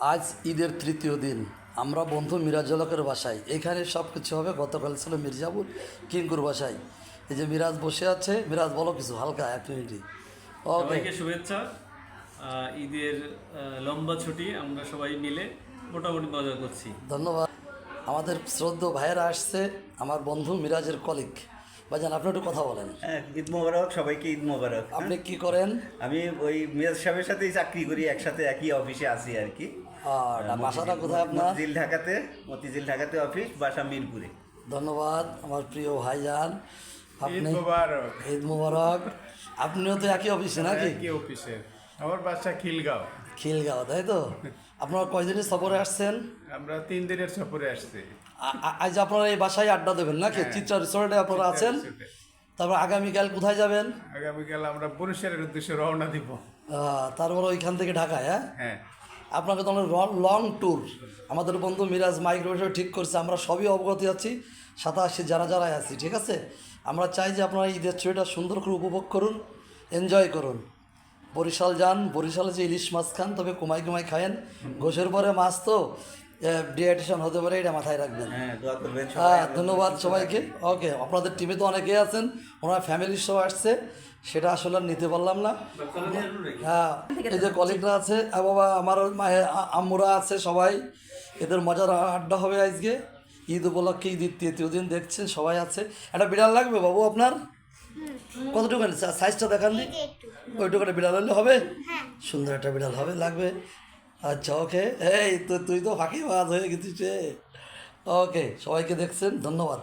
আজ ঈদের তৃতীয় দিন আমরা বন্ধু মিরাজলকের বাসায়। এখানে সব কিছু হবে। গতকাল ছিল মির্জাপুর কিঙ্কুর বাসায়। এই যে মিরাজ বসে আছে। মিরাজ বলো কিছু হালকা 1 মিনিটই। ওকে, সবাইকে শুভেচ্ছা। ঈদের লম্বা ছুটি আমরা সবাই মিলে মোটামুটি মজা করছি। ধন্যবাদ। আমাদের শ্রদ্ধেয় ভাইয়েরা আসছে, আমার বন্ধু মিরাজের কলিগ। ভাইজান আপনি একটু কথা বলেন। হ্যাঁ, ঈদ মোবারক সবাইকে, ঈদ মোবারক। আপনি কি করেন? আমি ওই মিরাজ সাহেবের সাথেই চাকরি করি, একসাথে একই অফিসে আছি আর কি। আর বাসাটা কোথায় আপনার? মতিঝিল ঢাকাতে অফিস, বাসা মিরপুরে। ধন্যবাদ আমার প্রিয় ভাইজান। আপনি মোবারক। ঈদ মুবারক। আপনিও তো একই অফিসে নাকি? কি অফিসের? আমার বাসা খিলগাঁও। খিলগাঁও, তাই তো? আপনারা কয়দিনের সফরে আসছেন? আমরা 3 দিনের সফরে আসছি। আজ আপনারা এই বাসায় আড্ডা দেবেন নাকি? চিত্রা রিসোর্টে আপনারা আছেন। রিসোর্টে। তারপর আগামীকাল কোথায় যাবেন? আগামীকাল আমরা বরিশালের উদ্দেশ্যে রওনা দিব। তারপর ওইখান থেকে ঢাকায়। হ্যাঁ, হ্যাঁ, আপনাকে তো অনেক লং ট্যুর আমাদের বন্ধু মিরাজ মাইক্রোওয়েভ ঠিক করছে। আমরা সবই অবগত আছি, সাথে আসছি যারা যারাই আছি। ঠিক আছে, আমরা চাই যে আপনারা ঈদের ছুটিটা সুন্দর করে উপভোগ করুন, এনজয় করুন। বরিশাল যান, বরিশালে যে ইলিশ মাছ খান, তবে কমাই কমাই খায়েন। গোসের পরে মাছ তো ডিহাইড্রেশন হতে পারে, এটা মাথায় রাখবেন। হ্যাঁ, দোয়া করবেন সবাই। হ্যাঁ, ধন্যবাদ সবাইকে। ওকে, আপনাদের টিমে তো অনেকেই আছেন, ওনার ফ্যামিলির সব আসছে, সেটা আসলে আর নিতে পারলাম না। হ্যাঁ, এই যে কলিগরা আছে, বাবা আমার আম্মুরা আছে, সবাই এদের মজার আড্ডা হবে আজকে। ঈদ উপলক্ষে ঈদের তৃতীয় দিন দেখছেন, সবাই আছে। একটা বিড়াল লাগবে বাবু আপনার? কতটুকু সাইজটা দেখান দি? ওইটুকু বিড়াল হলে হবে? সুন্দর একটা বিড়াল হবে, লাগবে। আচ্ছা, ওকে। এই তো তুই তো ফাঁকিবাজ হয়ে গেছিস রে। ওকে, সবাইকে দেখছেন, ধন্যবাদ।